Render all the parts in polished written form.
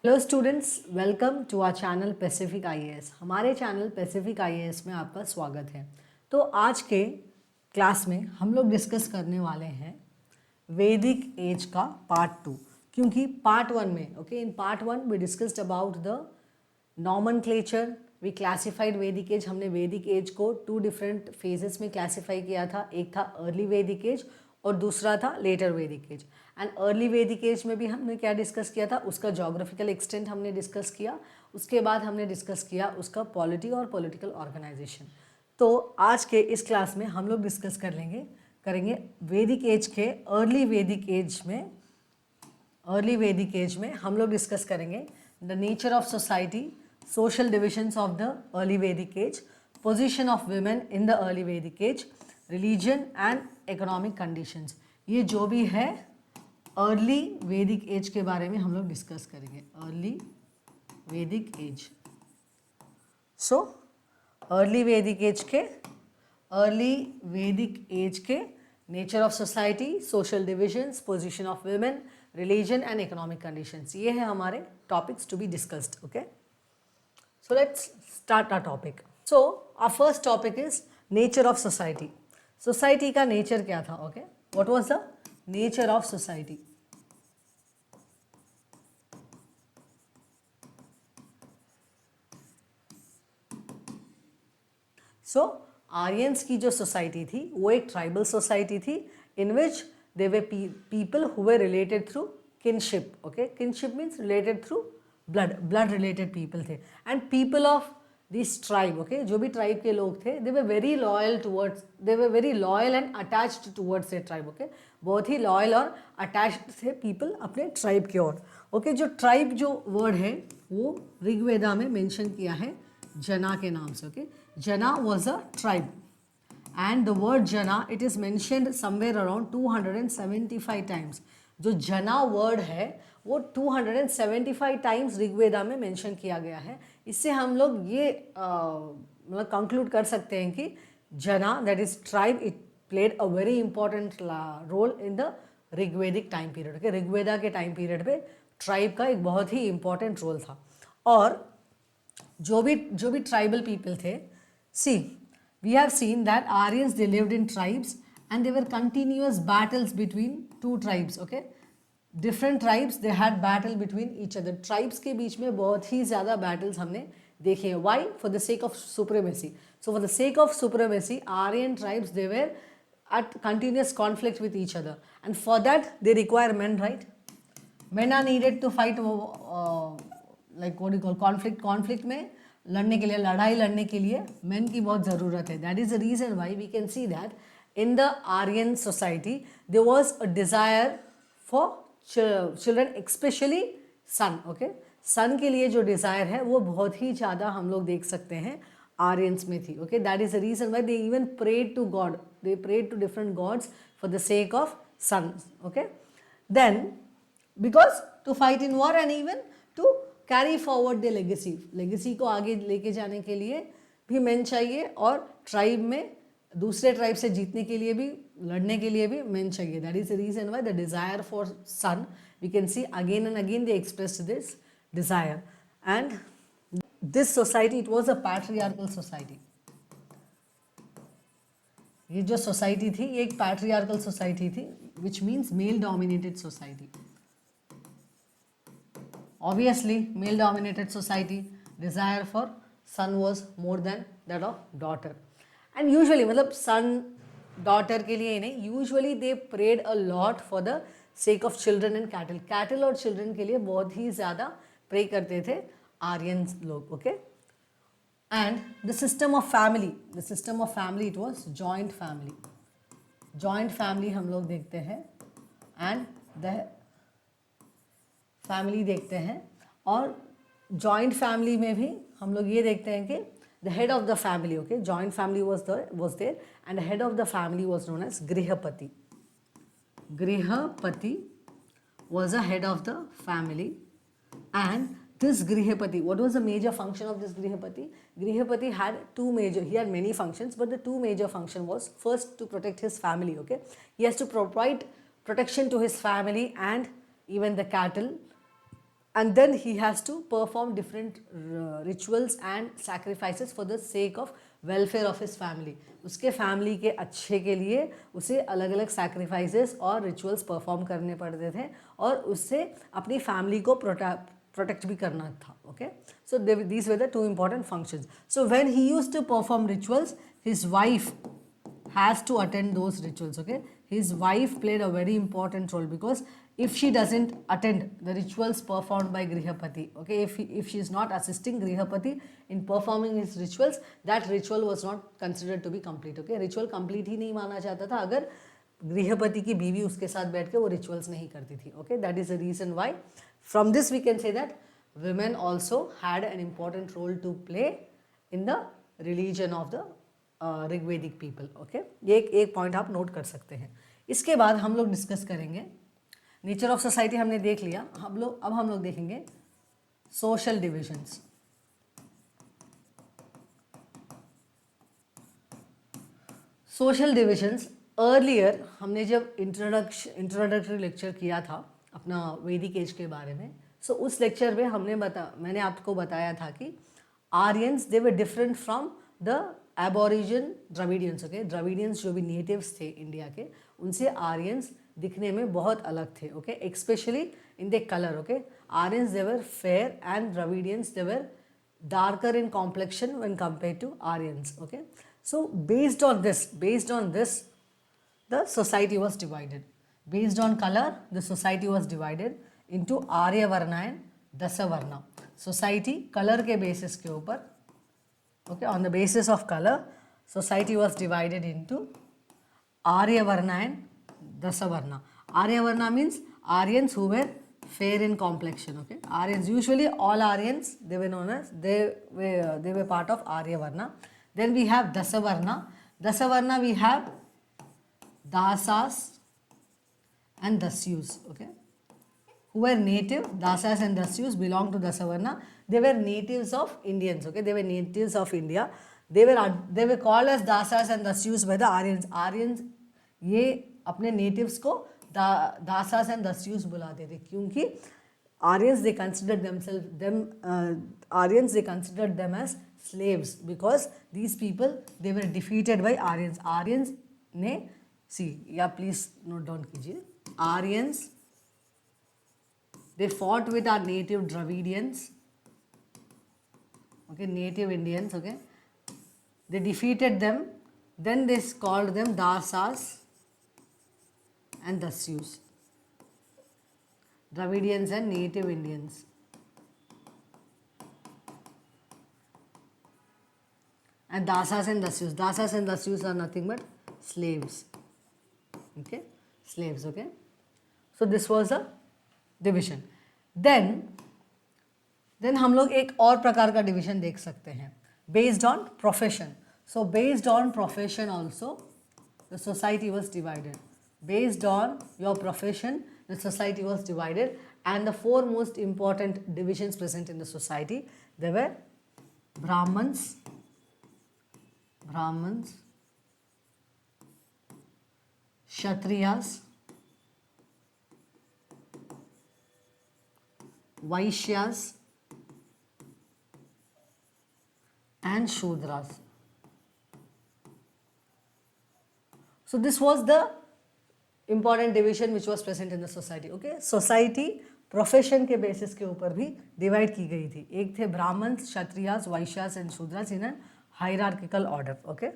Hello students, welcome to our channel Pacific IAS. हमारे channel Pacific IAS में आपका स्वागत है। तो आज के क्लास में हम लोग डिस्कस करने वाले हैं वैदिक एज का पार्ट 2, क्योंकि पार्ट 1 में in part 1 we discussed about the nomenclature, we classified Vedic age. हमने वैदिक एज को 2 डिफरेंट फेजेस में क्लासीफाई किया था। एक था अर्ली वैदिक एज और दूसरा था letter Vedic as. And early वैदिक एज में भी हमने क्या डिस्कस किया था, उसका जोग्राफिकल एक्सटेंट हमने डिस्कस किया। उसके बाद हमने डिस्कस किया उसका पॉलिटी और पॉलिटिकल ऑर्गेनाइजेशन। तो आज के इस क्लास में हम लोग डिस्कस करेंगे वैदिक एज के अर्ली वैदिक एज में हम लोग डिस्कस करेंगे the nature of society, social divisions of the early Vedic age, position of women in the early Vedic age, religion and economic conditions। ये जो भी है अर्ली वैदिक एज के बारे में हम लोग डिस्कस करेंगे। अर्ली वैदिक एज, सो अर्ली वैदिक एज के nature of society, social divisions, position of women, religion and economic conditions, ये है हमारे topics to be discussed. Okay, so let's start our topic. So our first topic is nature of society. Society का nature क्या था? Okay, what was the nature of society? So Aryans की जो society थी वो एक ट्राइबल सोसाइटी थी, in which they were people who were related through kinship. Okay, kinship means related through blood related people थे। and people of this tribe, okay, जो भी tribe के लोग थे, they were very loyal and attached towards their tribe। okay, बहुत ही loyal और attached थे people अपने tribe की ओर। okay, जो tribe जो word है वो ऋग्वेदा में मेंशन किया है जना के नाम से। okay, जना was a tribe and the word jana, it is mentioned somewhere around 275 times। जो जना वर्ड है वो 275 टाइम्स ऋग्वेदा में मेंशन किया गया है। इससे हम लोग ये मतलब कंक्लूड कर सकते हैं कि जना, that is tribe, it played a very important role in the Rigvedic time period. Okay, Rigveda के टाइम पीरियड पे ट्राइब का एक बहुत ही इंपॉर्टेंट रोल था। और जो भी ट्राइबल पीपल थे, सी we have seen that Aryans, they lived in tribes and there were continuous battles between two tribes। okay, different tribes, they had battle between each other। tribes के बीच में बहुत ही ज़्यादा battles हमने देखे हैं। why? for the sake of supremacy। so for the sake of supremacy, Aryan tribes, they were at continuous conflict with each other, and for that they require men, right? men are needed to fight like what do you call conflict में लड़ने के लिए, लड़ाई लड़ने के लिए main की बहुत ज़रूरत है। That is the reason why we can see that in the Aryan society there was a desire for children, especially son. Okay, son के लिए जो डिज़ायर है वो बहुत ही ज़्यादा हम लोग देख सकते हैं आर्यंस में थी। Okay, that is the reason why they even prayed to god, they prayed to different gods for the sake of son. Okay, then because to fight in war and even to carry forward the legacy को आगे लेके जाने के लिए भी men चाहिए, और tribe में दूसरे ट्राइब से जीतने के लिए भी, लड़ने के लिए भी मेन चाहिए। That is the reason why the desire for son, we can see again and again they expressed this desire. And this society, it was a patriarchal society. ये जो सोसाइटी थी ये एक पैट्रियार्कल सोसाइटी थी, which means male dominated society. Obviously, male dominated society, desire for son was more than that of daughter। and usually मतलब son daughter के लिए ही नहीं, usually they prayed a lot for the sake of children and cattle और children के लिए बहुत ही ज़्यादा pray करते थे आर्यन लोग। Okay, and the system of family, it was joint family हम लोग देखते हैं, and the फैमिली देखते हैं, और जॉइंट फैमिली में भी हम लोग ये देखते हैं कि the head of the family, okay, joint family was there and head of the family was known as grihapati. Grihapati was a head of the family, and this grihapati, what was the major function of this grihapati? Grihapati had he had many functions, but the two major function was first to protect his family। okay, he has to provide protection to his family and even the cattle and then he has to perform different rituals and sacrifices for the sake of welfare of his family. उसके family के अच्छे के लिए उसे अलग अलग sacrifices और rituals perform करने पड़ते थे और उससे अपनी फैमिली को protect भी करना था. Okay, so these were the two important functions. So when he used to perform rituals, his wife has to attend those rituals. Okay, his wife played a very important role, because if she doesn't attend the rituals performed by Grihapati, okay, if she is not assisting Grihapati in performing his rituals, that ritual was not considered to be complete. Okay, ritual complete ही नहीं माना जाता था अगर गृहपति की बीवी उसके साथ बैठ के वो rituals नहीं करती थी. Okay, that is the reason why from this we can say that women also had an important role to play in the religion of the Rigvedic people. Okay, ये एक पॉइंट आप नोट कर सकते हैं. इसके बाद हम लोग डिस्कस करेंगे नेचर ऑफ सोसाइटी. हमने देख लिया. अब हम लोग देखेंगे social divisions. Social divisions earlier हमने जब इंट्रोडक्टरी लेक्चर किया था अपना वैदिक एज के बारे में, सो उस लेक्चर में मैंने आपको बताया था कि Aryans they were different from the aborigine Dravidians. Okay, Dravidians जो भी नेटिव्स थे इंडिया के, उनसे आर्यंस दिखने में बहुत अलग थे. Okay, especially in the colour. Okay, Aryans they were fair and Dravidians they were darker in complexion when compared to Aryans. Okay, so based on this the society was divided. Based on color the society was divided into Arya Varna and Dasa Varna. Society color के basis के ऊपर, okay, on the basis of color society was divided into Arya Varna and Dasa Varna. Arya Varna means Aryans who were fair in complexion. Okay, Aryans, usually all Aryans, they were known as they were part of Arya Varna. Then we have Dasa Varna. Dasa Varna we have Dasas and Dasyus. Okay, who were native. Dasas and Dasyus belong to Dasa Varna. They were natives of Indians. Okay, they were natives of India. They were called as Dasas and Dasyus by the Aryans. Aryans ये अपने natives को दासास and दस्यूस बुलाते थे, क्योंकि Aryans they considered them as slaves, because these people they were defeated by Aryans. Aryans ने या please note down कीजिए, Aryans they fought with our native Dravidians. Okay, native Indians. Okay, they defeated them, then they called them Dasas and Dasyus, Dravidians and native Indians. And Dasas and Dasyus are nothing but slaves. Okay, slaves. Okay, so this was a division. Then हम लोग एक और प्रकार का division देख सकते हैं based on profession. So based on profession also the society was divided. Based on your profession, the society was divided, and the four most important divisions present in the society, they were Brahmans, Kshatriyas, Vaishyas, and Shudras. So this was the important division which was present in the society. Okay, society profession के basis के ऊपर भी divide की गई थी. एक थे Brahmins, Kshatriyas, Vaishyas and Shudras in a hierarchical order. Okay,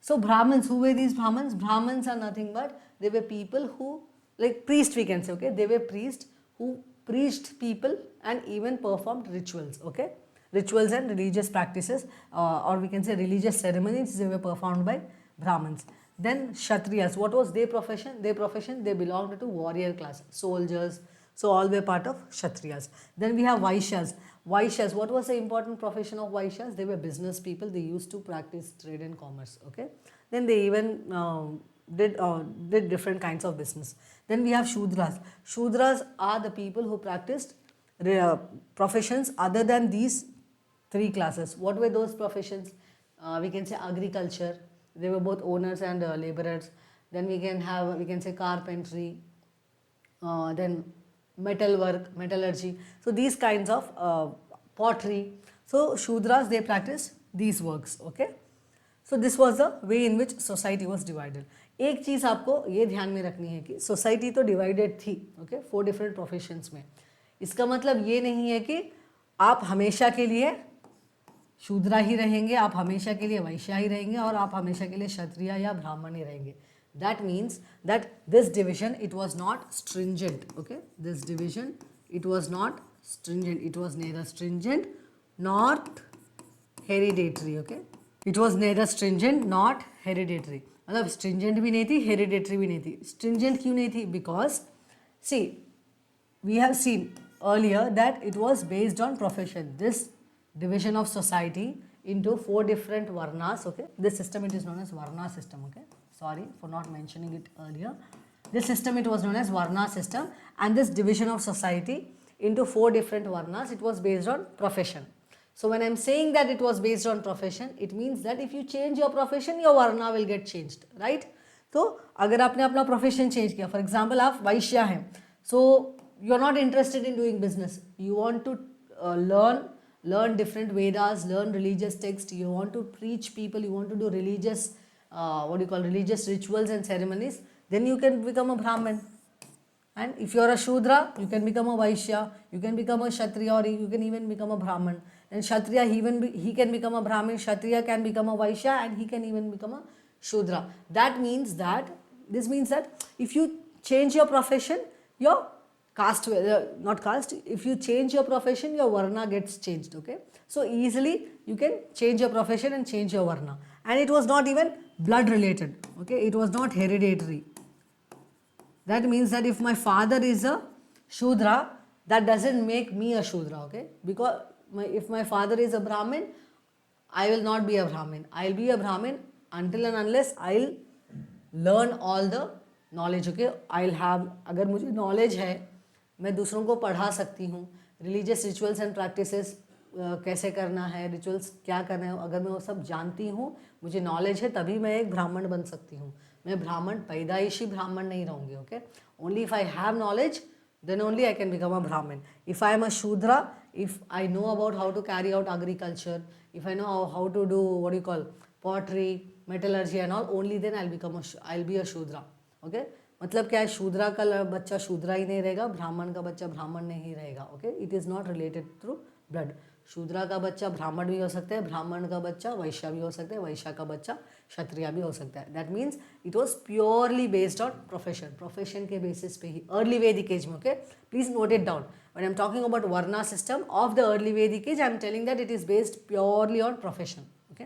so Brahmins, who were these Brahmins? Brahmins are nothing but they were people who, like priest we can say. Okay, they were priests who preached people and even performed rituals. Okay, rituals and religious practices, or we can say religious ceremonies, they were performed by Brahmins. Then Kshatriyas, what was their profession? They belonged to warrior class, soldiers. So all were part of Kshatriyas. Then we have Vaishyas. What was the important profession of Vaishyas? They were business people. They used to practice trade and commerce. Okay. Then they even did different kinds of business. Then we have Shudras. Shudras are the people who practiced professions other than these three classes. What were those professions? We can say agriculture. They were both owners and laborers. Then we can say carpentry. Then metal work, metallurgy. So these kinds of pottery. So Shudras, they practice these works. Okay. So this was the way in which society was divided. एक चीज़ आपको ये ध्यान में रखनी है कि society तो divided थी, ओके, 4 डिफरेंट प्रोफेशंस में. इसका मतलब ये नहीं है कि आप हमेशा के लिए शूद्रा ही रहेंगे, आप हमेशा के लिए वैश्य ही रहेंगे और आप हमेशा के लिए क्षत्रिय या ब्राह्मण ही रहेंगे. That means that this division, it was not stringent. Okay, this division, it was not stringent. It was neither stringent nor hereditary. Okay, it was neither stringent nor hereditary. मतलब stringent भी नहीं थी, hereditary भी नहीं थी. Stringent क्यों नहीं थी? Because see, we have seen earlier that it was based on profession. This division of society into 4 different varnas. Okay, this system, it is known as varna system. Okay, sorry for not mentioning it earlier. This system, it was known as varna system, and this division of society into 4 different varnas, it was based on profession. So when I am saying that it was based on profession, it means that if you change your profession, your varna will get changed, right? तो अगर आपने अपना profession change किया, for example आप वैश्य हैं, so you are not interested in doing business, you want to learn different Vedas, learn religious text, you want to preach people, you want to do religious religious rituals and ceremonies, then you can become a Brahmin. And if you are a Shudra, you can become a Vaishya, you can become a Kshatriya, or you can even become a Brahman. And Kshatriya, he can become a Brahmin, Kshatriya can become a Vaishya, and he can even become a Shudra. This means that if you change your profession, your caste, not caste, if you change your profession, your varna gets changed. Okay, so easily you can change your profession and change your varna. And it was not even blood related. Okay, it was not hereditary. That means that if my father is a Shudra, that doesn't make me a Shudra. Okay, because if my father is a Brahmin, I will not be a Brahmin. I'll be a Brahmin until and unless I'll learn all the knowledge. Okay, I'll have, अगर मुझे knowledge है, मैं दूसरों को पढ़ा सकती हूँ, religious rituals and practices कैसे करना है, रिचुअल्स क्या करना है, अगर मैं वो सब जानती हूँ, मुझे नॉलेज है, तभी मैं एक ब्राह्मण बन सकती हूँ. मैं ब्राह्मण, पैदाइशी ब्राह्मण नहीं रहूँगी. Okay, only if I have knowledge, then only I can become a Brahmin. If I am a Shudra, if I know about how to carry out agriculture, if I know how to do pottery, metallurgy and all, only then I'll be a Shudra. Okay, मतलब क्या है, शूद्रा का बच्चा शूद्रा ही नहीं रहेगा, ब्राह्मण का बच्चा ब्राह्मण नहीं रहेगा. Okay, it is not related through blood. Shudra का बच्चा ब्राह्मण भी हो सकता है, ब्राह्मण का बच्चा वैश्य भी हो सकता है, वैश्य का बच्चा क्षत्रिय भी हो सकता है. That means it was purely based on profession. Profession के बेसिस पे ही अर्ली वैदिक एज में. Okay, please note it down. When I am talking about varna system of the early वैदिक age, I am telling that it is based purely on profession. Okay,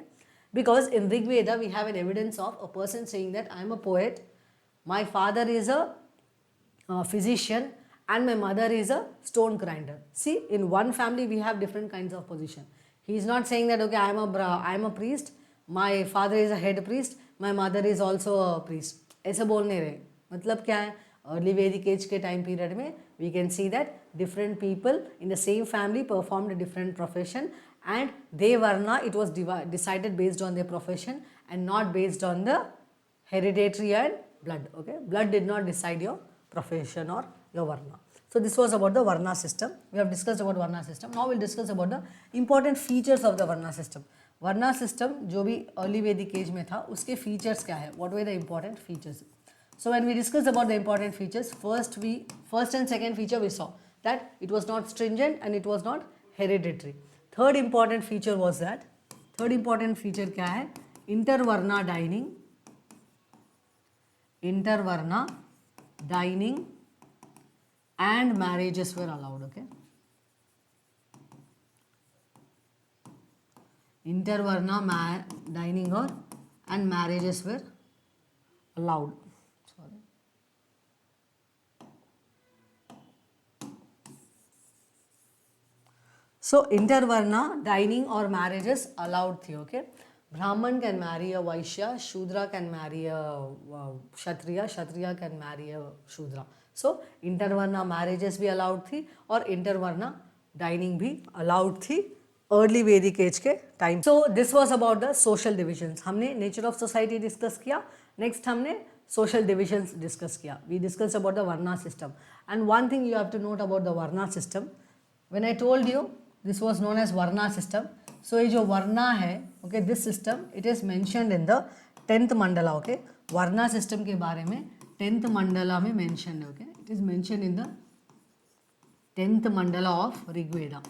because in Rig Veda we have an evidence of a person saying that I am a poet, my father is a physician, and my mother is a stone grinder. See, in one family we have different kinds of position. He is not saying that okay, I am a priest, my father is a head priest, my mother is also a priest. ऐसा बोल नहीं रहे. मतलब क्या है, early वैदिक age के time period में we can see that different people in the same family performed a different profession, and they varna, it was decided based on their profession and not based on the hereditary and blood. Okay, blood did not decide your profession or your varna. So this was about the varna system. We have discussed about varna system. Now we'll discuss about the important features of the varna system. varna system जो भी early Vedic age में था, उसके features क्या है? What were the important features? So when we discussed about the important features, first and second feature we saw that it was not stringent and it was not hereditary. Third important feature was that, third important feature क्या है? Intervarna dining and marriages were allowed. Okay, intervarna dining and marriages were allowed. Sorry. So intervarna dining or marriages allowed थी. Okay, Brahman can marry a Vaishya, Shudra can marry a Kshatriya, Kshatriya can marry a Shudra. So intervarna marriages भी allowed थी और intervarna dining भी allowed थी early वैदिक age के time. So this was about the social divisions. हमने nature of society discuss किया, next हमने सोशल डिविजन्स डिस्कस किया। We discuss about the varna system and one thing you have to note about the varna system, when I told you this was known as varna system. So ये जो वर्ना है, okay, this system it is mentioned in the 10th Mandla. Okay, varna system के बारे में 10th mandala में mention है। Okay, it is mention in the 10th mandala of Rigveda.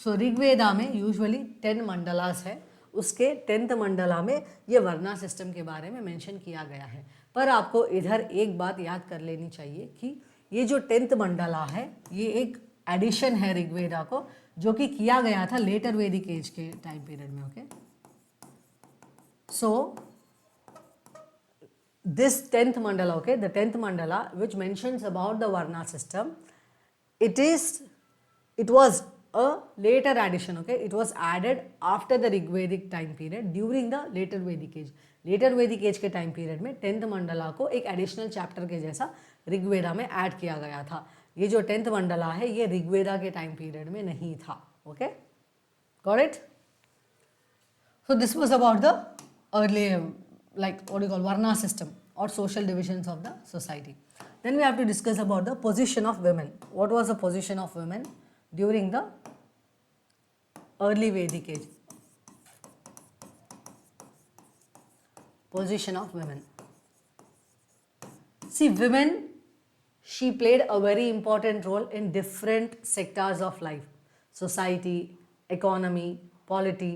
So Rigveda में usually 10 मंडलास है, उसके 10th मंडला में ये वर्ना सिस्टम के बारे में मेंशन किया गया है। पर आपको इधर एक बात याद कर लेनी चाहिए कि ये जो 10th मंडला है ये एक एडिशन है ऋग्वेदा को, जो कि किया गया था लेटर वैदिक एज के टाइम पीरियड में। Okay, so this 10th mandala, okay, the 10th mandala which mentions about the varna system, it was a later addition. Okay, it was added after the Rigvedic time period during the later Vedic age. Later Vedic age के time period में 10th Mandla को एक additional chapter के जैसा ऋग्वेदा में add किया गया था। ये जो 10th मंडला है ये ऋग्वेदा के टाइम पीरियड में नहीं था। Okay, got it? So this was about the early like what you call varna system or social divisions of the society. Then we have to discuss about the position of women. What was the position of women during the early Vedic age? Position of women. See, women, she played a very important role in different sectors of life, society, economy, polity.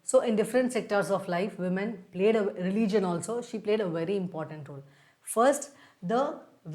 So in different sectors of life, women played a religion also. She played a very important role. First, the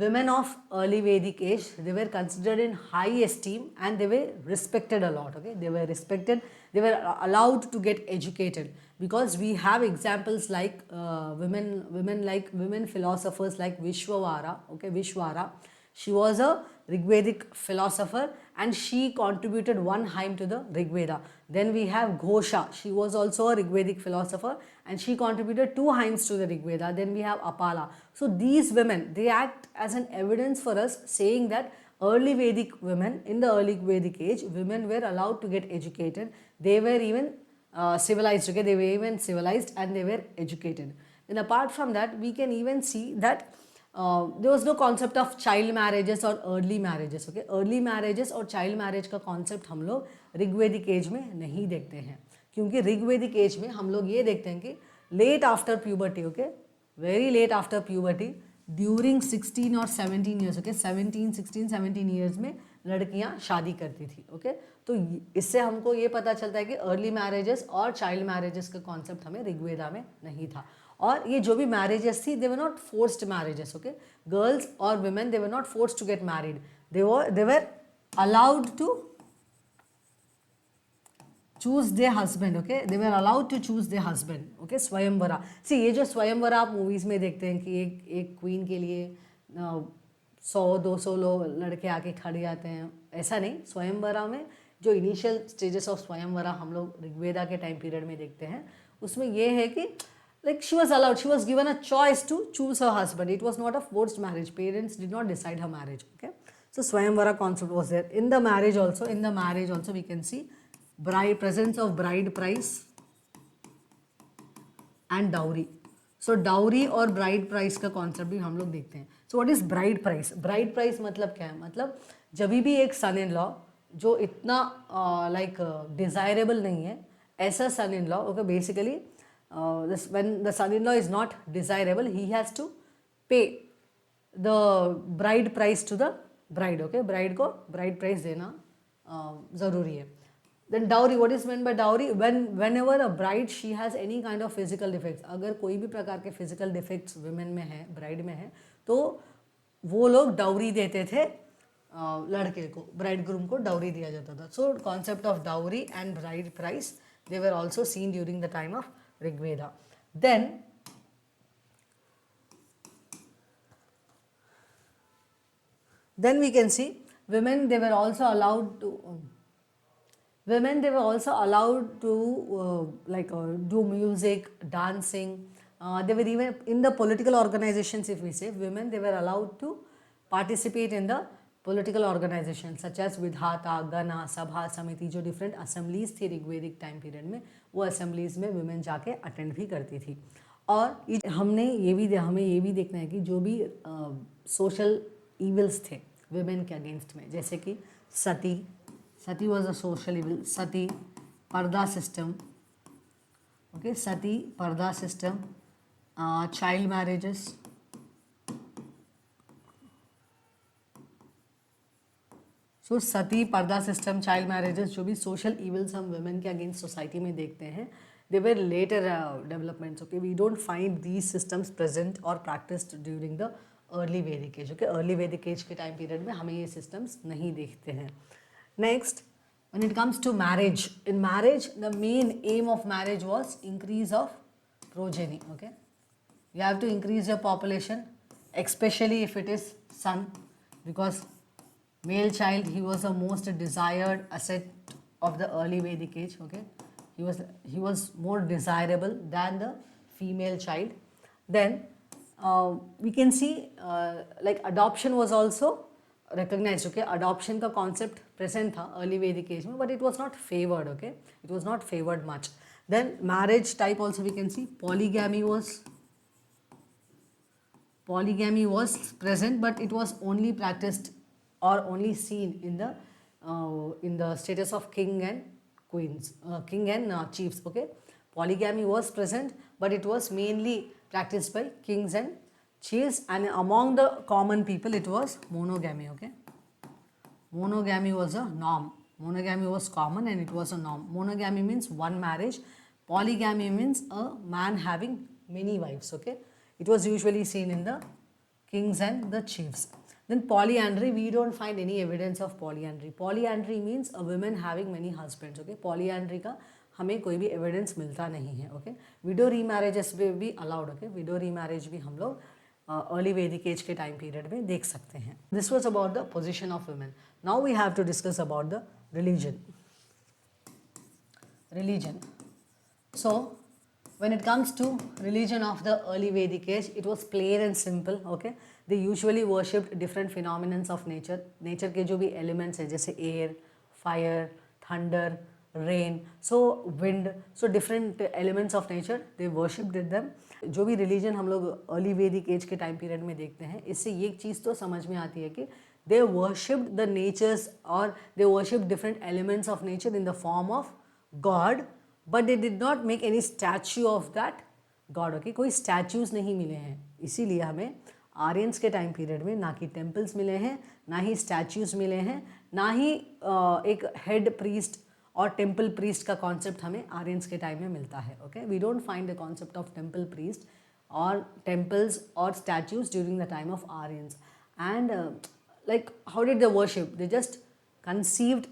women of early Vedic age, they were considered in high esteem and they were respected a lot. Okay, they were respected. They were allowed to get educated because we have examples like women philosophers like Vishwavara. Okay, Vishwara. She was a Rigvedic philosopher and she contributed one hymn to the Rigveda. Then we have Ghosha. She was also a Rigvedic philosopher and she contributed 2 hymns to the Rigveda. Then we have Apala. So these women, they act as an evidence for us saying that early Vedic women, in the early Vedic age, women were allowed to get educated. They were even civilized. Okay, they were even civilized and they were educated. Then apart from that, we can even see that there was no concept of child marriages or early marriages. Okay, early marriages और child marriage का concept हम लोग ऋग्वेदिक as में नहीं देखते हैं, क्योंकि ऋग्वेदिक as में हम लोग ये देखते हैं कि late after puberty, okay, very late after puberty, during 16 और 17 years, okay, 17, 16, 17 years में लड़कियां शादी करती थी। ओके, तो इससे हमको ये पता चलता है कि अर्ली मैरिजेस और चाइल्ड मैरिजेस का कॉन्सेप्ट हमें ऋग्वेदा में नहीं था। और ये जो भी मैरिजेस थी, they were not forced marriages. Okay, girls और women, they were not forced to get married, they were allowed to choose their husband. Okay, they were allowed to choose their husband. Okay, swayamvara. See, ये जो स्वयंवरा आप movies में देखते हैं कि एक queen के लिए 100-200 लोग लड़के आके खड़े जाते हैं, ऐसा नहीं। स्वयंवरा में जो इनिशियल स्टेजेस ऑफ स्वयंवरा हम लोग ऋग्वेदा के टाइम पीरियड में देखते हैं, उसमें ये है कि like she was allowed, she was given a choice to choose her husband. It was not a forced marriage. Parents did not decide her marriage. Okay, so swayamvara concept was there in the marriage also. In the marriage also we can see presence of bride price and dowry. So dowry और bride price का concept भी हम लोग देखते हैं. So what is bride price? Bride price मतलब क्या है? मतलब जब भी एक son in law जो इतना desirable नहीं है, ऐसा son in law, okay, basically when the son-in-law is not desirable, he has to pay the bride price to the bride. Okay, bride को bride price देना ज़रूरी है. Then dowry, what is meant by dowry? Whenever a bride she has any kind of physical defects, अगर कोई भी प्रकार के physical defects women में है, bride में है, तो वो लोग dowry देते थे लड़के को, bride groom को dowry दिया जाता था. So concept of dowry and bride price, they were also seen during the time of Rigveda. Then we can see women, they were also allowed to do music, dancing. They were even in the political organizations. If we say women, they were allowed to participate in the political organisation such as विधाता, गणा, सभा, समिति, जो different assemblies थी ऋग्वेदिक time period में, वो assemblies में women जाके अटेंड भी करती थी। और हमें ये भी देखना है कि जो भी सोशल ईविल्स थे वुमेन के अगेंस्ट में, जैसे कि sati was a social evil, sati, purdah system, okay, sati, purdah system, child marriages, so sati, purdah system, child marriages, जो भी सोशल इविल्स हम वुमेन के अगेंस्ट सोसाइटी में देखते हैं, they were later developments, okay, we don't find these systems present और प्रैक्टिस्ड ड्यूरिंग द अर्ली वैदिक age, okay, early वैदिक एज के टाइम पीरियड में हमें ये सिस्टम्स नहीं देखते हैं। Next, when it comes to marriage, in marriage the main aim of marriage was increase of progeny, okay, you have to increase your population, especially if it is son, because male child, he was the most desired asset of the early Vedic age, okay, he was more desirable than the female child. Then we can see like adoption was also recognized, okay, adoption का concept present था early Vedic age में, but it was not favored, okay, it was not favored much. Then marriage type also we can see polygamy was present, but it was only practiced or only seen in the status of king and queens, king and chiefs, okay. Polygamy was present, but it was mainly practiced by kings and chiefs, and among the common people it was monogamy, okay. Monogamy was a norm. Monogamy was common and it was a norm. Monogamy means one marriage. Polygamy means a man having many wives, okay. It was usually seen in the kings and the chiefs. Then polyandry, we don't find any evidence of polyandry. Polyandry means a woman having many husbands, okay. Polyandry का हमें कोई भी evidence मिलता नहीं है, okay. Window रीमैरेजेस भी allowed, okay. Window remarriage भी हम लोग अर्ली वैदिक एज के टाइम पीरियड में देख सकते हैं. This was about the position of women. Now we have to discuss about the religion. So when it comes to religion of the early Vedic age, it was plain and simple, okay. They usually worshipped different phenomena of nature. Nature के जो भी elements हैं, जैसे air, fire, thunder, rain, so wind, so different elements of nature, they worshipped them. जो भी religion हम लोग early Vedic age के time period में देखते हैं, इससे ये चीज़ तो समझ में आती है कि they worshipped the natures or they worshipped different elements of nature in the form of God, but they did not make any statue of that God, okay. कोई statues नहीं मिले हैं, इसीलिए हमें आर्यंस के टाइम पीरियड में ना कि टेम्पल्स मिले हैं, ना ही स्टैच्यूज मिले हैं, ना ही एक हेड प्रीस्ट और टेम्पल प्रीस्ट का कॉन्सेप्ट हमें आर्यंस के टाइम में मिलता है, okay. We don't find the concept of temple priest और टेम्पल्स और statues during the time of Aryans. And like how did they worship? They just conceived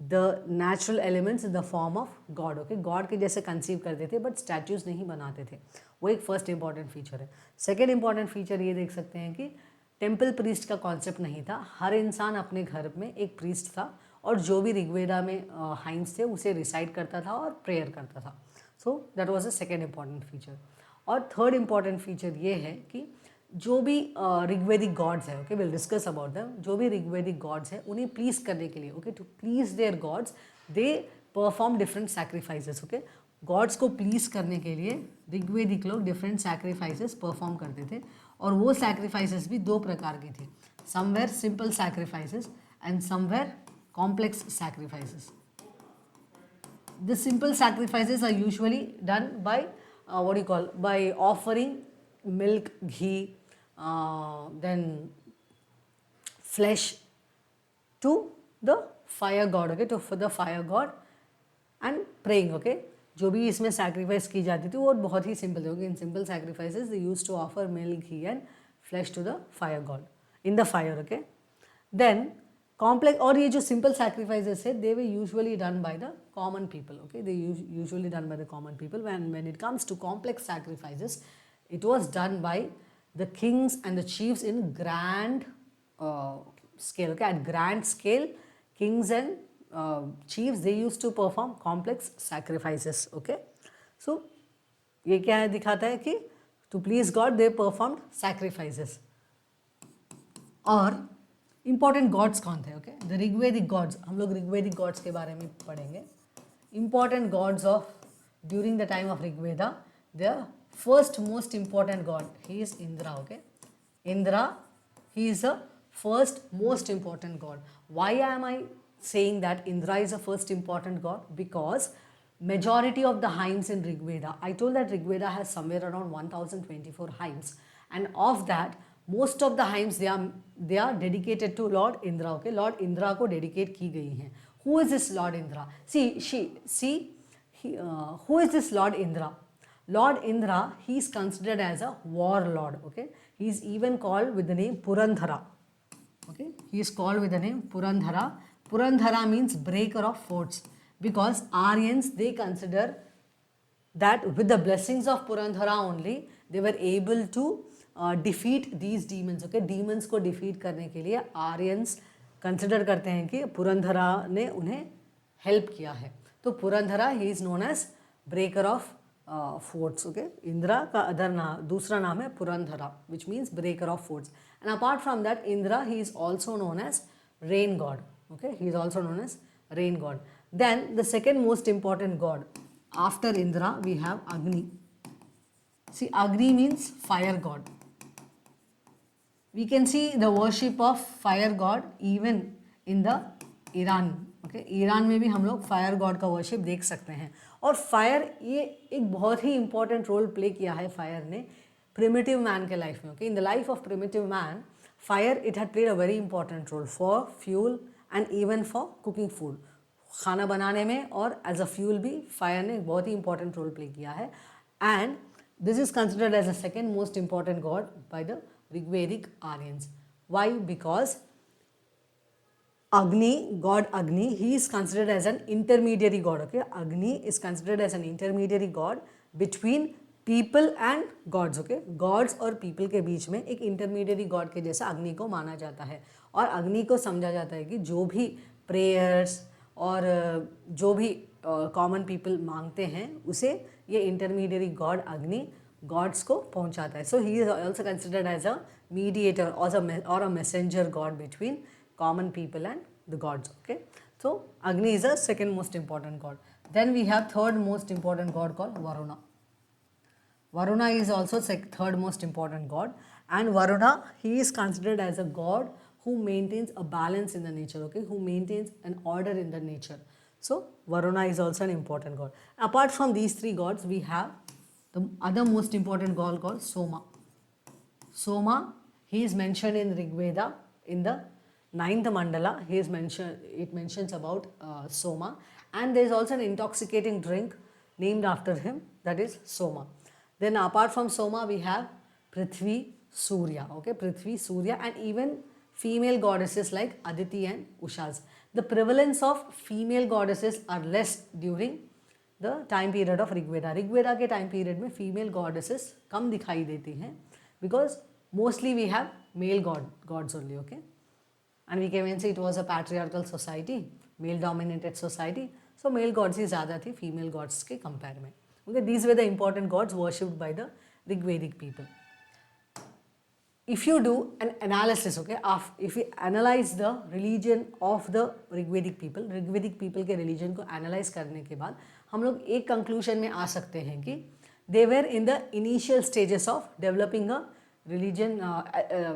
the natural elements in the form of God, okay. God के जैसे conceive करते थे, but statues नहीं बनाते थे. वो एक फर्स्ट इंपॉर्टेंट फीचर है. सेकेंड इंपॉर्टेंट फीचर ये देख सकते हैं कि टेम्पल प्रीस्ट का कॉन्सेप्ट नहीं था. हर इंसान अपने घर में एक प्रीस्ट था और जो भी ऋग्वेदा में हाइम्स थे उसे रिसाइट करता था और प्रेयर करता था. So that was a second important feature. और थर्ड इंपॉर्टेंट फीचर ये है कि जो भी ऋग्वेदिक गॉड्स हैं, okay, will discuss about them. जो भी ऋग्वेदिक गॉड्स हैं उन्हें प्लीज करने के लिए, okay, to please their gods, they perform different sacrifices, okay. Gods को प्लीज करने के लिए ऋग्वेदिक लोग डिफरेंट सैक्रिफाइसेस परफॉर्म करते थे, और वो सैक्रिफाइसेस भी दो प्रकार की थी. Somewhere simple sacrifices and somewhere complex sacrifices. The simple sacrifices are usually done by by offering milk, ghee, then flesh to the fire god, okay, to for the fire god and praying, okay. जो भी इसमें sacrifice की जाती थी वो बहुत ही simple थी, okay. In simple sacrifices they used to offer milk, ghee and flesh to the fire god in the fire, okay. Then complex, और ये जो सिंपल सैक्रिफाइसेस है they were usually done by the common people, okay. They usually done by the common people. When it comes to complex sacrifices, it was done by the kings and the chiefs in grand scale, okay. At grand scale kings and chiefs they used to perform complex sacrifices, okay. So ये क्या है, दिखाता है कि to please god they performed sacrifices. और important God's कौन थे? Okay, the Rigvedic God's, हम लोग ऋग्वेदिक गॉड्स के बारे में पढ़ेंगे. Important God's of during the time of Rigveda, the first most important God, he is Indira. Okay, Indira, he is the first most important god. Why am I saying that Indra is the first important god? Because majority of the hymns in Rigveda, I told that Rigveda has somewhere around 1024 hymns, and of that most of the hymns they are dedicated to Lord Indra. Okay, Lord Indra को dedicate की गई हैं. Who is this Lord Indra? Who is this Lord Indra? Lord Indra, he is considered as a warlord. Okay, he is even called with the name Purandhara. Okay, he is called with the name Purandhara. Purandhara means breaker of forts, because Aryans, they consider that with the blessings of Purandhara only they were able to defeat these demons. Okay, demons को defeat करने के लिए Aryans consider करते हैं कि पुरंधरा ने उन्हें help किया है. तो पुरंधरा, he is known as breaker of forts. Okay, Indra का अदर नाम, दूसरा नाम है पुरंधरा, which means breaker of forts. And apart from that, Indra, he is also known as rain god. Okay, he is also known as rain god. Then the second most important god after Indra, we have Agni. See, Agni means fire god. We can see the worship of fire god even in the Iran. Okay, Iran में भी हम लोग fire God का worship देख सकते हैं. और fire, ये एक बहुत ही इंपॉर्टेंट रोल प्ले किया है फायर ने प्रिमिटिव मैन के लाइफ में. Okay, in the life of primitive man, fire it had played a very important role for fuel and even for cooking food. खाना बनाने में और एज अ फ्यूल भी फायर ने बहुत ही इंपॉर्टेंट रोल प्ले किया है. And this is considered as a second most important god by the Rigvedic Aryans. Why? Because Agni, god Agni, he is considered as an intermediary god. Okay, Agni is considered as an intermediary god between people and gods. Okay, gods और people के बीच में एक intermediary god के जैसा अग्नि को माना जाता है. और अग्नि को समझा जाता है कि जो भी prayers और जो भी common people मांगते हैं उसे ये intermediary god अग्नि gods को पहुंचाता है. So he is also considered as a mediator or a messenger god between common people and the gods. Okay, so Agni is the second most important god. Then we have third most important god called Varuna. Varuna is also third most important god, and Varuna, he is considered as a god who maintains a balance in the nature. Okay, who maintains an order in the nature. So Varuna is also an important god. Apart from these three gods, we have the other most important god called Soma. Soma, he is mentioned in Rigveda in the 9th mandala. He is mentioned, it mentions about Soma, and there is also an intoxicating drink named after him, that is Soma. Then apart from Soma, we have Prithvi, Surya. Okay, Prithvi, Surya, and even female goddesses like Aditi and Ushas. The prevalence of female goddesses are less during the time period of Rigveda. Rigveda के time period में female goddesses कम दिखाई देती हैं, because mostly we have male gods only. Okay, and we can say it was a patriarchal society, male dominated society, so male gods ही ज़्यादा थी female gods के compare में. Okay, these were the important gods worshipped by the Rigvedic people. If you do an analysis, okay, if we analyze the religion of the Rigvedic people के religion को analyze करने के बाद हम लोग एक conclusion में आ सकते हैं कि they were in the initial stages of developing a religion,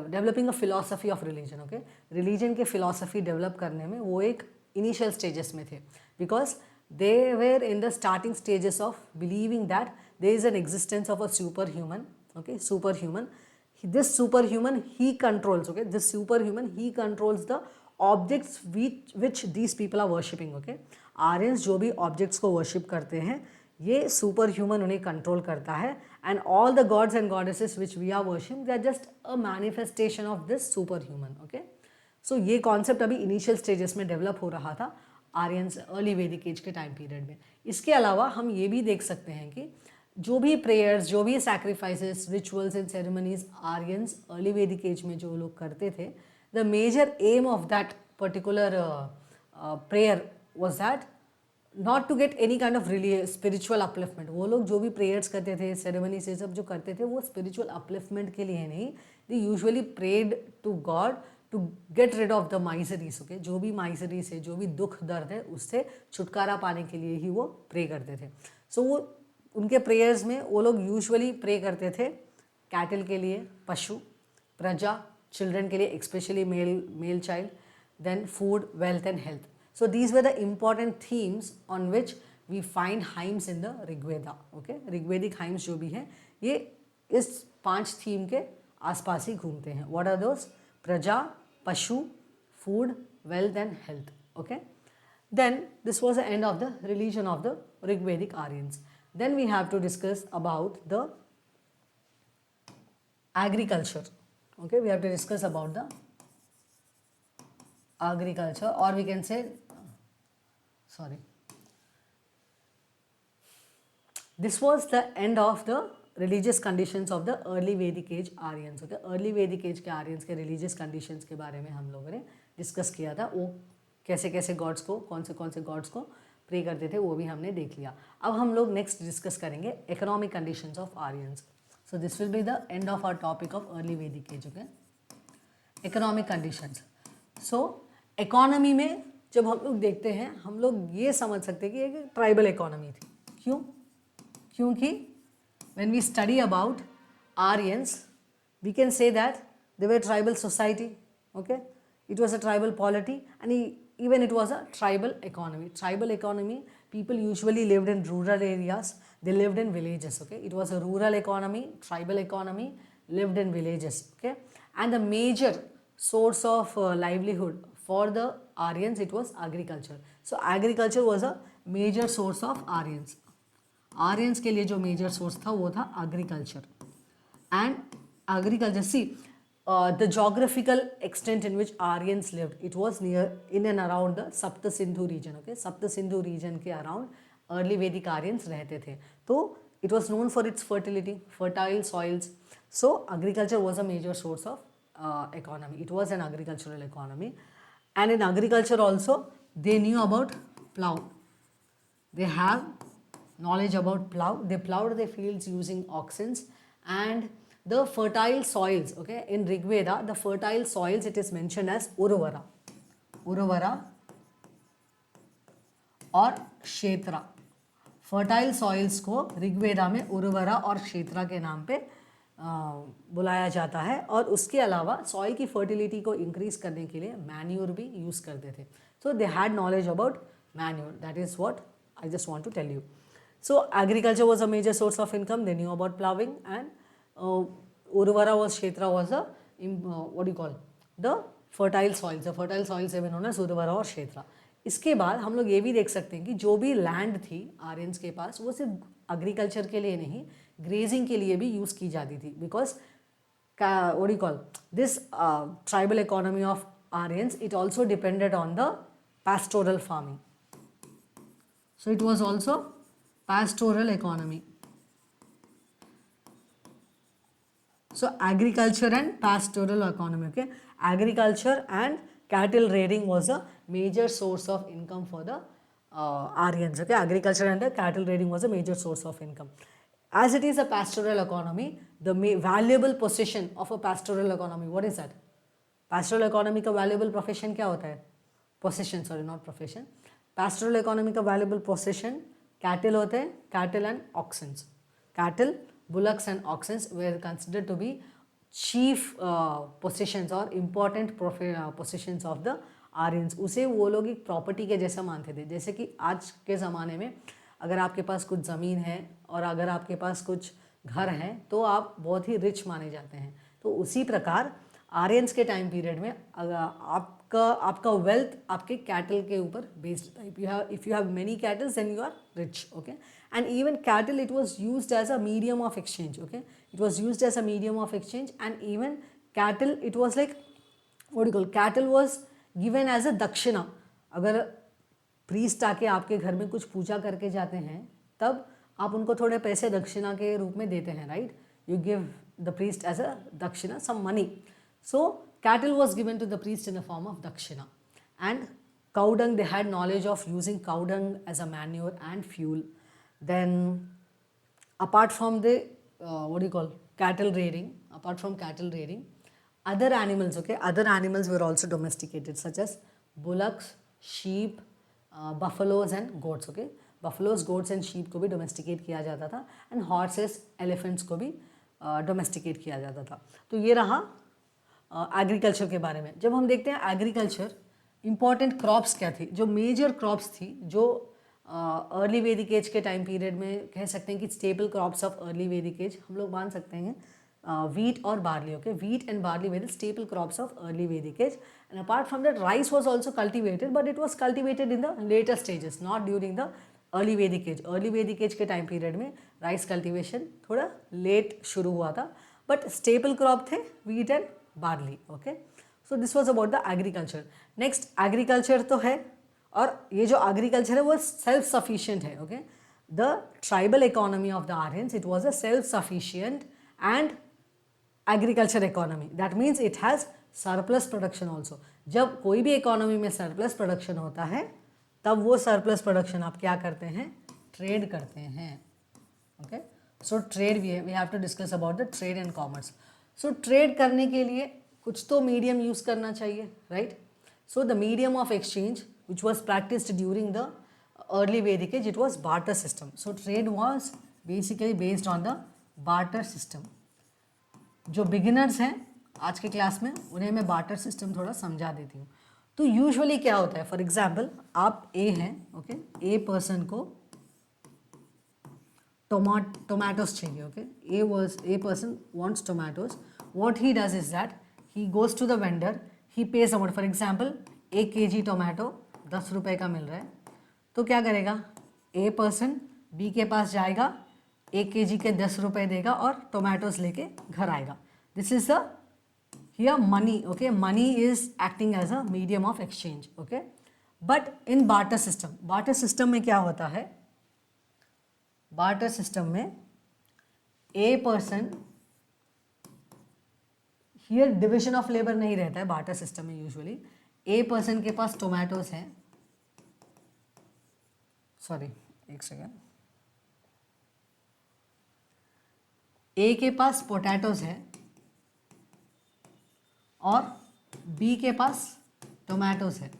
developing a philosophy of religion. Okay, religion के philosophy develop करने में वो एक initial stages में थे, because they were in the starting stages of believing that there is an existence of a superhuman. Okay, superhuman. This superhuman, he controls. Okay, this superhuman, he controls the objects which these people are worshipping. Okay, Aryans जो भी objects को worship करते हैं, ये superhuman उन्हें control करता है, and all the gods and goddesses which we are worshiping, they are just a manifestation of this superhuman. Okay, so ये concept अभी initial stages में develop हो रहा था आर्यंस अर्ली वैदिक एज के टाइम पीरियड में. इसके अलावा हम ये भी देख सकते हैं कि जो भी प्रेयर्स, जो भी sacrifices, rituals and ceremonies Aryans early वैदिक एज में जो लोग करते थे, the major aim of that particular prayer was that not to get any kind of spiritual upliftment. वो लोग जो भी प्रेयर्स करते थे, सेरेमनी से सब जो करते थे, वो स्पिरिचुअल अपलिफ्टमेंट के लिए नहीं, they usually prayed to god to get rid of the miseries, okay, जो भी माइजरीज है, जो भी दुख दर्द है, उससे छुटकारा पाने के लिए ही वो प्रे करते थे. सो वो उनके प्रेयर्स में वो लोग यूजुअली प्रे करते थे कैटल के लिए, पशु, प्रजा, चिल्ड्रन के लिए, specially male child, then food, wealth and health. So these were the important themes on which we find hymns in the Rigveda. Okay, Rigvedic hymns जो भी हैं ये इस 5 थीम के आसपास ही घूमते हैं. What are those? प्रजा, पशु, food, wealth and health. Okay, then this was the end of the religion of the Rigvedic Aryans. Then we have to discuss about the agriculture. Okay, we have to discuss about the agriculture, or we can say, sorry, this was the end of the religious conditions of the early Vedic age Aryans. Okay, early Vedic age के Aryans के religious conditions के बारे में हम लोगों ने discuss किया था. वो कैसे कैसे गॉड्स को, कौन से गॉड्स को प्रे करते थे, वो भी हमने देख लिया. अब हम लोग नेक्स्ट डिस्कस करेंगे economic conditions of Aryans. So this will be the end of our topic of early वैदिक age. Okay, economic conditions. So economy में जब हम लोग देखते हैं, हम लोग ये समझ सकते हैं कि एक ट्राइबल इकोनॉमी थी. क्यों? क्योंकि when we study about Aryans, we can say that they were a tribal society. Okay, it was a tribal polity, and even it was a tribal economy. Tribal economy, people usually lived in rural areas, they lived in villages. Okay, it was a rural economy, tribal economy, lived in villages. Okay, and the major source of livelihood for the Aryans, it was agriculture. So agriculture was a major source of Aryans. Aryans के लिए जो major source था वो था agriculture. And agriculture, see the geographical extent in which Aryans lived, it was near in and around the Sapta Sindhu region. Okay, Sapta Sindhu region के around early वैदिक Aryans रहते थे. तो it was known for its fertility, fertile soils. So agriculture was a major source of economy. It was an agricultural economy. And in agriculture also, they knew about plow. They have knowledge about plow. They plowed their fields using oxen. And the fertile soils, okay, in Rigveda, the fertile soils, it is mentioned as Urvara. Urvara और क्षेत्रा. Fertile soils को ऋग्वेदा में उर्वरा और क्षेत्रा के नाम पे बुलाया जाता है. और उसके अलावा सॉइल की फर्टिलिटी को इंक्रीज करने के लिए मैन्योर भी यूज़ करते थे. So they had knowledge about manure. That is what I just want to tell you. So agriculture was a major source of income. They knew about plowing, and Urvara was Kshetra was a what do you call the fertile soils. The fertile soils have been known as Urvara और Kshetra. इसके बाद हम लोग ये भी देख सकते हैं कि जो भी लैंड थी आर्यंस के पास, वो सिर्फ एग्रीकल्चर के लिए नहीं, ग्रेजिंग के लिए भी यूज़ की जाती थी. Because what do you call this tribal economy of Aryans, it also depended on the pastoral farming. So it was also pastoral economy. So agriculture and pastoral economy. Okay, agriculture and cattle raiding was a major source of income for the Aryans. Okay, agriculture and the cattle raiding was a major source of income. As it is a pastoral economy, the valuable possession of a pastoral economy, what is that? Pastoral economy का valuable profession क्या होता है? Possession, sorry, not profession. Pastoral economy का valuable possession cattle होते हैं, cattle and oxen. Cattle, bullocks and oxen were considered to be chief possessions or important possessions of the Aryans. उसे वो लोग एक प्रॉपर्टी के जैसा मानते थे. जैसे कि आज के ज़माने में अगर आपके पास कुछ ज़मीन है और अगर आपके पास कुछ घर हैं तो आप बहुत ही रिच माने जाते हैं. तो उसी प्रकार आर्यंस के टाइम पीरियड में आपका वेल्थ आपके कैटल के ऊपर बेस्ड था. If you have many cattles then you are rich. Okay, and even cattle it was used as a medium of exchange. Okay, it was used as a medium of exchange. And even cattle it was like what you call, cattle was given as a dakshina. अगर priest आके आपके घर में कुछ पूजा करके जाते हैं तब आप उनको थोड़े पैसे दक्षिणा के रूप में देते हैं, right? You give the priest as a dakshina some money. So cattle was given to the priest in the form of dakshina. And cow dung, they had knowledge of using cow dung as a manure and fuel. Then apart from the what do you call cattle rearing, other animals, okay, other animals were also domesticated such as bullocks, sheep, buffaloes and goats, okay. buffaloes, goats and sheep को भी domesticate किया जाता था and horses, elephants को भी domesticate किया जाता था. तो ये रहा एग्रीकल्चर के बारे में. जब हम देखते हैं एग्रीकल्चर, इंपॉर्टेंट क्रॉप्स क्या थी, जो मेजर क्रॉप्स थी, जो अर्ली वैदिक एज के टाइम पीरियड में कह सकते हैं कि स्टेबल क्रॉप्स ऑफ अर्ली वैदिक एज हम लोग मान सकते हैं wheat और barley, okay. wheat and barley were the staple crops of early Vedic age, and apart from that rice was also cultivated, but it was cultivated in the later stages, not during the early Vedic age. early Vedic age के time period में rice cultivation थोड़ा late शुरू हुआ था, but staple crop थे wheat and barley, okay. so this was about the agriculture. next agriculture तो है, और ये जो agriculture है वो self sufficient है, okay. the tribal economy of the Aryans, it was a self sufficient and agriculture economy. That means it has surplus production also. जब कोई भी इकोनॉमी में सरप्लस प्रोडक्शन होता है तब वो सरप्लस प्रोडक्शन आप क्या करते हैं, ट्रेड करते हैं, okay. So trade we have to discuss about the trade and commerce. So trade करने के लिए कुछ तो मीडियम यूज़ करना चाहिए, right. So the medium of exchange which was practised during the early वैदिक age, it was barter system. So trade was basically based on the barter system. जो beginners हैं आज के क्लास में उन्हें मैं बार्टर सिस्टम थोड़ा समझा देती हूँ. तो यूजुअली क्या होता है, फॉर एग्जांपल आप ए हैं, ओके. ए पर्सन को टोमेटोज चाहिए, okay. A person wants tomatoes. What he does is that he goes to the vendor, he pays amount. For example 1 kg tomato 10 रुपये का मिल रहा है, तो क्या करेगा, ए पर्सन बी के पास जाएगा, 1 kg के 10 रुपये देगा और टोमेटोज लेके घर आएगा. This is the here money, okay. Money is acting as a medium of exchange, okay. But in barter system में क्या होता है, बार्टर सिस्टम में a person, here division of labour नहीं रहता है बार्टर सिस्टम में. यूजुअली ए पर्सन के पास टोमेटोज हैं, सॉरी एक सेकेंड, ए के पास पोटैटोज है और बी के पास टोमेटोज है.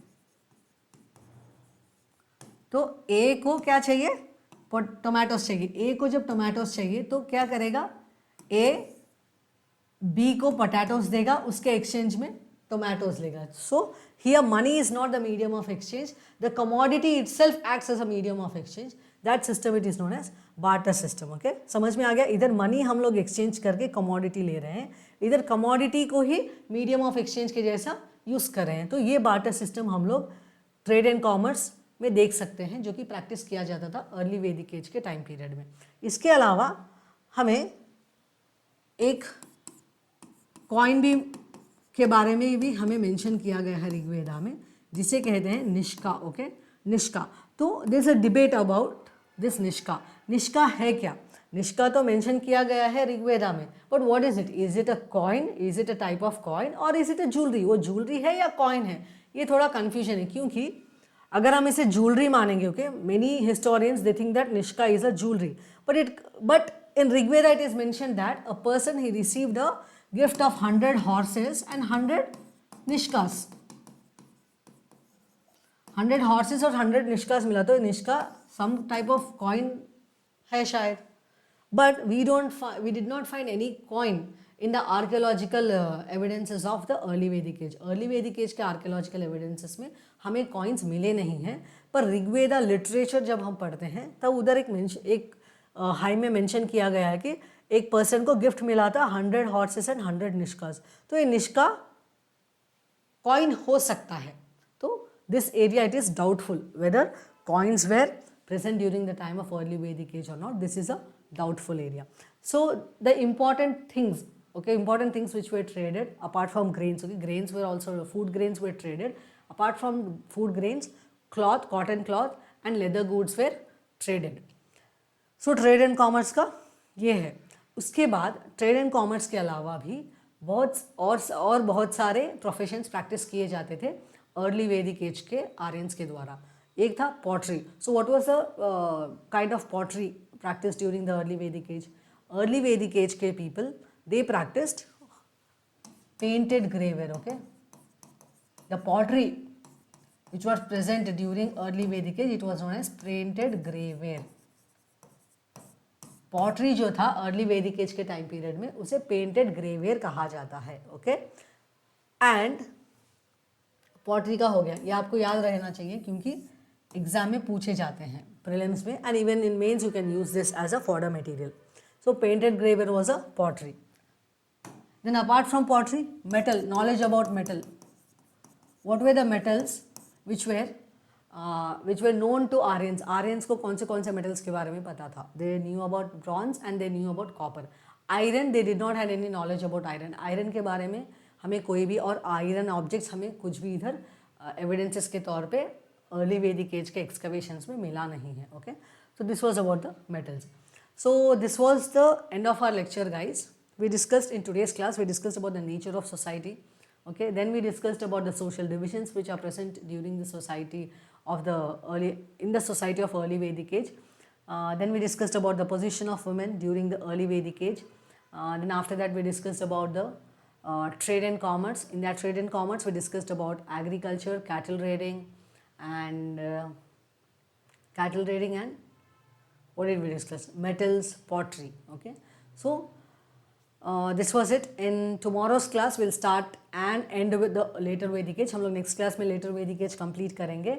तो ए को क्या चाहिए, टोमेटोज चाहिए. ए को जब टोमेटोज चाहिए तो क्या करेगा, ए बी को पोटैटोज देगा, उसके एक्सचेंज में टोमेटोज लेगा. So here money is not the medium of exchange, the commodity itself acts as a medium of exchange. That system it is known as barter system, okay. समझ में आ गया. इधर money हम लोग एक्सचेंज करके commodity ले रहे हैं, इधर कमोडिटी को ही मीडियम ऑफ एक्सचेंज के जैसा यूज़ कर रहे हैं. तो ये बार्टर सिस्टम हम लोग ट्रेड एंड कॉमर्स में देख सकते हैं, जो कि प्रैक्टिस किया जाता था अर्ली वैदिक एज के टाइम पीरियड में. इसके अलावा हमें एक कॉइन भी के बारे में भी हमें मेंशन किया गया है ऋग्वेदा में, जिसे कहते हैं निष्का, ओके. निष्का. तो there is a debate about this nishka. Nishka है क्या, निष्का तो मेंशन किया गया है ऋग्वेदा में, but what is it, is it a coin, is it a type of coin और इज इट अ ज्वेलरी. वो ज्वेलरी है या कॉइन है, ये थोड़ा कन्फ्यूजन है. क्योंकि अगर हम इसे ज्वेलरी मानेंगे, okay, many historians they think that nishka is a jewellery, but in Rigveda it is mention that a person he received a gift of 100 horses and 100 nishkas. 100 horses और 100 निष्कास मिला, तो nishka some type of coin है शायद. But we did not find any coin in the archaeological evidences of the early वैदिक age. Early वैदिक age के archaeological evidences में हमें कॉइन्स मिले नहीं हैं. पर ऋग्वेदा लिटरेचर जब हम पढ़ते हैं तब उधर एक हाई में मेंशन किया गया है कि एक पर्सन को गिफ्ट मिला था 100 horses एंड 100 निष्कास. तो ये निष्का कॉइन हो सकता है. तो this area it is doubtful whether coins were present during the time of early Vedic age or not. This is a doubtful area. So the important things, okay, important things which were traded apart from grains, okay, grains were also, food grains were traded. Apart from food grains, cloth, cotton cloth and leather goods were traded. So trade and commerce का ये है. उसके बाद trade and commerce के अलावा भी बहुत सारे प्रोफेशंस प्रैक्टिस किए जाते थे अर्ली वैदिक एज के आर्यंस के द्वारा. एक था pottery. So what was the kind of pottery practice during the early वैदिक एज. अर्ली वैदिक एज के people they practised painted graveware. Okay, the pottery which was present during early Vedic age, it was known as painted graveware. Pottery जो था early वैदिक age के time period में उसे painted grey ware कहा जाता है. ओके, एंड पॉटरी का हो गया, ये आपको याद रहना चाहिए क्योंकि एग्जाम में पूछे जाते हैं प्रीलिम्स में, and even in mains you can use this as a fodder material. So painted greyware was a pottery. Then apart from pottery, metal, knowledge about metal. What were the metals which were known to Aryans. Aryans को कौन से metals के बारे में पता था? They knew about bronze and they knew about copper. Iron, they did not have any knowledge about iron. Iron के बारे में हमें कोई भी और आयरन ऑब्जेक्ट्स हमें कुछ भी इधर एविडेंसेस के तौर पे अर्ली वैदिक एज के एक्सकवेशंस में मिला नहीं है. Okay, so this was about the metals. So this was the end of our lecture guys. We discussed in today's class, we discussed about the nature of society. Okay, then we discussed about the social divisions which are present during the society of the society of early Vedic age. Then we discussed about the position of women during the early Vedic age. Then after that we discussed about the trade and commerce. In that trade and commerce we discussed about agriculture, cattle raiding and what did we discuss? Metals, pottery. Okay, so this was it. In tomorrow's class we'll start and end with the later Vedic age. हम लोग next class में later Vedic age complete करेंगे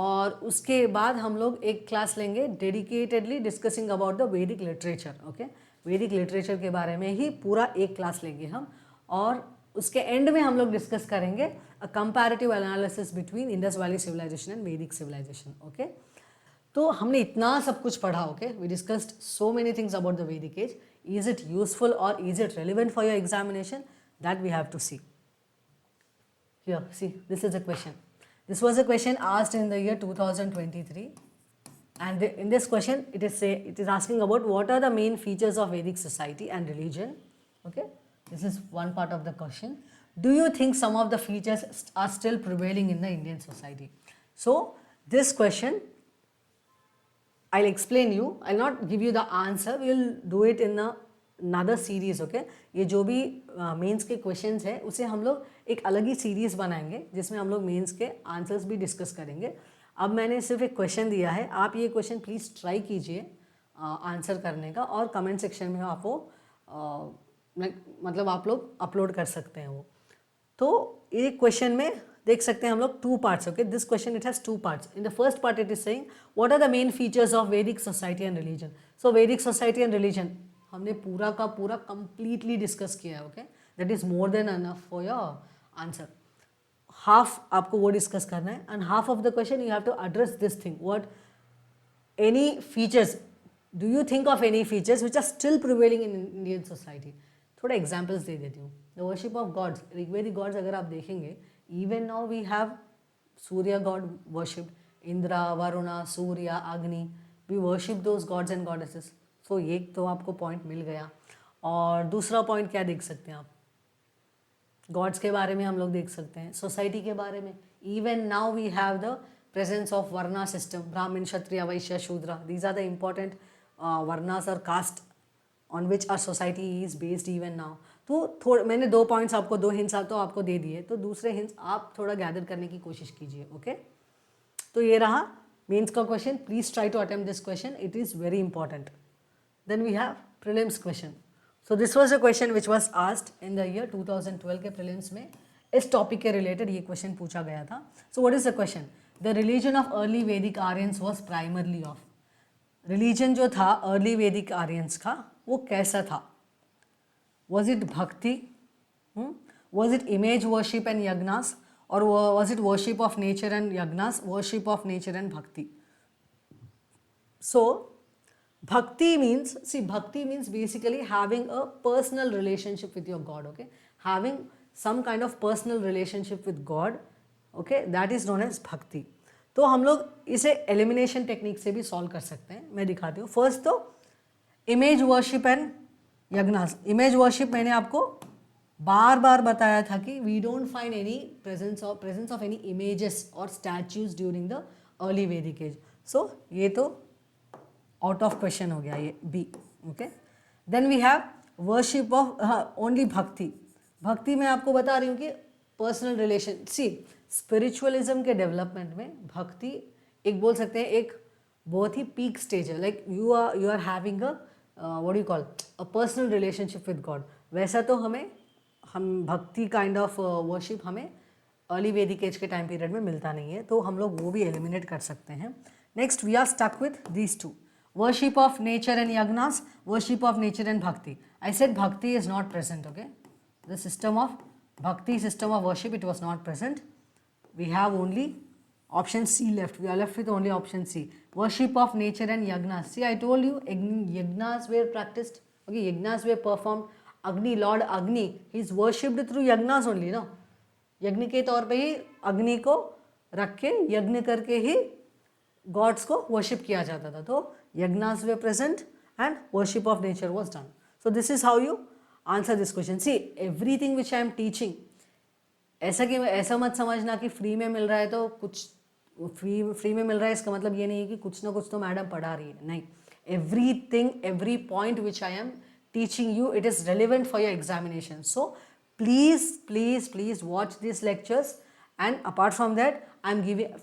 और उसके बाद हम लोग एक क्लास लेंगे डेडिकेटेडली डिस्कसिंग अबाउट द वैदिक लिटरेचर. ओके, वैदिक लिटरेचर के बारे में ही पूरा एक क्लास लेंगे हम, और उसके एंड में हम लोग डिस्कस करेंगे a comparative analysis between Indus valley civilisation and Vedic civilisation. Okay, तो हमने इतना सब कुछ पढ़ा. Okay, we discussed so many things about the Vedic age. Is it useful और is it relevant for your examination? That we have to see. Here see, this is a question. This was a question asked in the year 2023, and in this question it is asking about what are the main features of Vedic society and religion. Okay, this is one part of the question. Do you think some of the features are still prevailing in the Indian society? So this question I'll explain you. I'll not give you the answer. We'll do it in another series. Okay, ये जो भी mains के questions है उसे हम लोग एक अलग ही सीरीज़ बनाएंगे जिसमें हम लोग मेंस के आंसर्स भी डिस्कस करेंगे. अब मैंने सिर्फ एक क्वेश्चन दिया है, आप ये क्वेश्चन प्लीज़ ट्राई कीजिए आंसर करने का, और कमेंट सेक्शन में आप वो मतलब आप लोग अपलोड कर सकते हैं वो. तो एक क्वेश्चन में देख सकते हैं हम लोग 2 parts. Okay, this question it has 2 parts. In the first part it is saying what are the main features of Vedic society and religion. So Vedic society and religion हमने पूरा का पूरा कंप्लीटली डिस्कस किया है. Okay, that is more than enough for your answer. Half आपको वो discuss करना है, and half of the question you have to address this thing. What any features, do you think of any features which are still prevailing in Indian society? थोड़ा examples दे देती हूँ. The worship of gods, Rigvedic gods अगर आप देखेंगे, even now we have Surya god worshipped, Indra, Varuna, सूर्य, अग्नि, we worship those gods and goddesses. So ये तो आपको पॉइंट मिल गया. और दूसरा पॉइंट क्या देख सकते हैं आप? गॉड्स के बारे में हम लोग देख सकते हैं, सोसाइटी के बारे में. Even now we have the presence of varna system, Brahmin, Kshatriya, Vaishya, Shudra. These are the important varnas और caste on which our society is based even now. तो मैंने 2 पॉइंट्स आपको, 2 हिंट्स तो आपको दे दिए, तो दूसरे हिंट्स आप थोड़ा गैदर करने की कोशिश कीजिए. ओके, तो ये रहा मेंस का question. Please try to attempt this question, it is very important. Then we have prelims question. So this was a question which was asked in the year 2012 के प्रीलिम्स में. इस टॉपिक के related ये question पूछा गया था. So what is the question? The religion of early वैदिक Aryans was primarily of. Religion जो था अर्ली वैदिक आर्यंस का वो कैसा था? Was it bhakti? Was it image worship and yagnas? Or was it worship of nature and yagnas? Worship of nature and bhakti. So, bhakti means basically having a personal relationship with your God. Okay, having some kind of personal relationship with God. Okay, that is known as bhakti. तो हम लोग इसे elimination technique से भी solve कर सकते हैं. मैं दिखाती हूँ. फर्स्ट तो image worship and yajnas. Image worship मैंने आपको बार बार बताया था कि we don't find any presence of any images और स्टैच्यूज ड्यूरिंग द अर्ली वैदिक एज. सो ये तो आउट ऑफ क्वेश्चन हो गया, ये B. Okay, then we have worship of only bhakti. Bhakti मैं आपको बता रही हूँ कि पर्सनल रिलेशन, सी स्पिरिचुअलिज्म के डेवलपमेंट में भक्ति एक बोल सकते हैं एक बहुत ही पीक स्टेज है. Like you are having a what you call a personal relationship with god. वैसा तो हम भक्ति काइंड ऑफ वर्शिप हमें अर्ली वैदिक एज के टाइम पीरियड में मिलता नहीं है, तो हम लोग वो भी एलिमिनेट कर सकते हैं. Next we are stuck with these two, worship of nature and yagnas, worship of nature and bhakti. I said bhakti is not present, okay? The system of bhakti, system of worship, it was not present. We have only option C left. We are left with only option C. Worship of nature and yagnas. See, I told you yagnas were practiced, okay? Yagnas were performed. Agni, Lord Agni, he is worshipped through yagnas only, no? यज्ञ के तौर पे ही अग्नि को रख के यज्ञ करके ही गॉड्स को वर्शिप किया जाता था. तो yajnas were present and worship of nature was done. So this is how you answer this question. See everything which I am teaching, ऐसा मत समझना कि फ्री में मिल रहा है तो कुछ फ्री में मिल रहा है इसका मतलब ये नहीं है कि कुछ ना कुछ तो मैडम पढ़ा रही है. नहीं, everything, every point which I M teaching you, it is relevant for your examination. So please watch these lectures. And apart from that,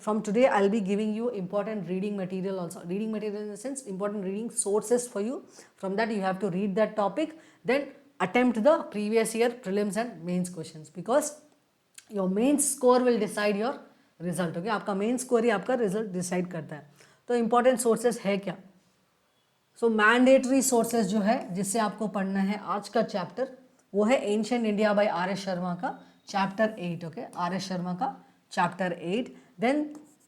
from today I'll be giving you important reading material also. Reading material in the sense important reading sources for you. From that you have to read that topic, then attempt the previous year prelims and mains questions, because your mains score will decide your result. Okay, आपका mains score ही आपका result decide करता है. तो important sources है क्या? सो mandatory sources जो है जिससे आपको पढ़ना है आज का चैप्टर, वो है ancient India by R S Sharma का chapter 8. Okay, R S Sharma का chapter 8. Then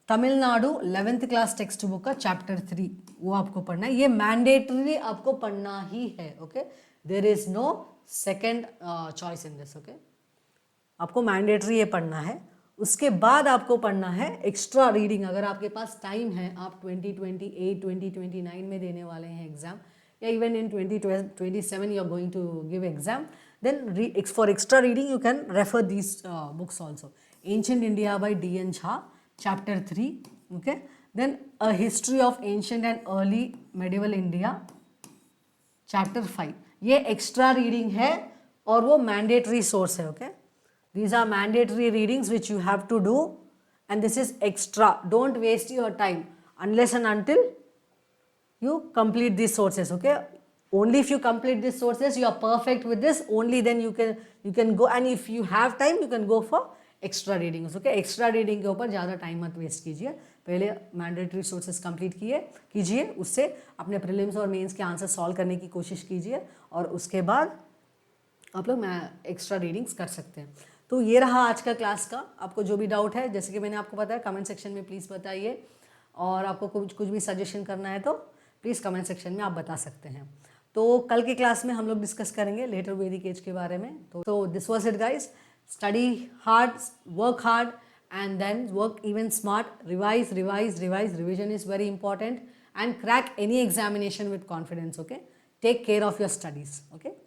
Tamil Nadu 11th class text book का चैप्टर 3, वो आपको पढ़ना है. ये मैंडेटरी आपको पढ़ना ही है. Okay, there is no second choice in this. Okay, आपको मैंडेटरी ये पढ़ना है. उसके बाद आपको पढ़ना है एक्स्ट्रा रीडिंग. अगर आपके पास टाइम है, आप 2028 2029 में देने वाले हैं एग्जाम, या even in 2027 you are going to give exam, then for extra reading you can refer these books also. Ancient India by D.N. Jha chapter 3. Okay, then a history of ancient and early medieval India chapter 5. ये extra reading है और वो mandatory source है. Okay, these are mandatory readings which you have to do, and this is extra. Don't waste your time unless and until you complete these sources. Okay, only if you complete these sources you are perfect with this, only then you can go, and if you have time you can go for extra readings. Okay, extra reading के ऊपर ज़्यादा time मत waste कीजिए. पहले mandatory sources complete कीजिए, उससे अपने prelims और मेंस के आंसर सॉल्व करने की कोशिश कीजिए, और उसके बाद आप लोग एक्स्ट्रा रीडिंग्स कर सकते हैं. तो ये रहा आज का क्लास का. आपको जो भी डाउट है, जैसे कि मैंने आपको बताया, कमेंट सेक्शन में प्लीज़ बताइए, और आपको कुछ भी सजेशन करना है तो प्लीज़ कमेंट सेक्शन में आप बता सकते हैं. तो कल के क्लास में हम लोग डिस्कस करेंगे लेटर वैदिक एज के बारे में. तो this was it guys. Study hard, work hard, and then work even smart. Revise. Revision is very important, and crack any examination with confidence. Okay, take care of your studies. Okay.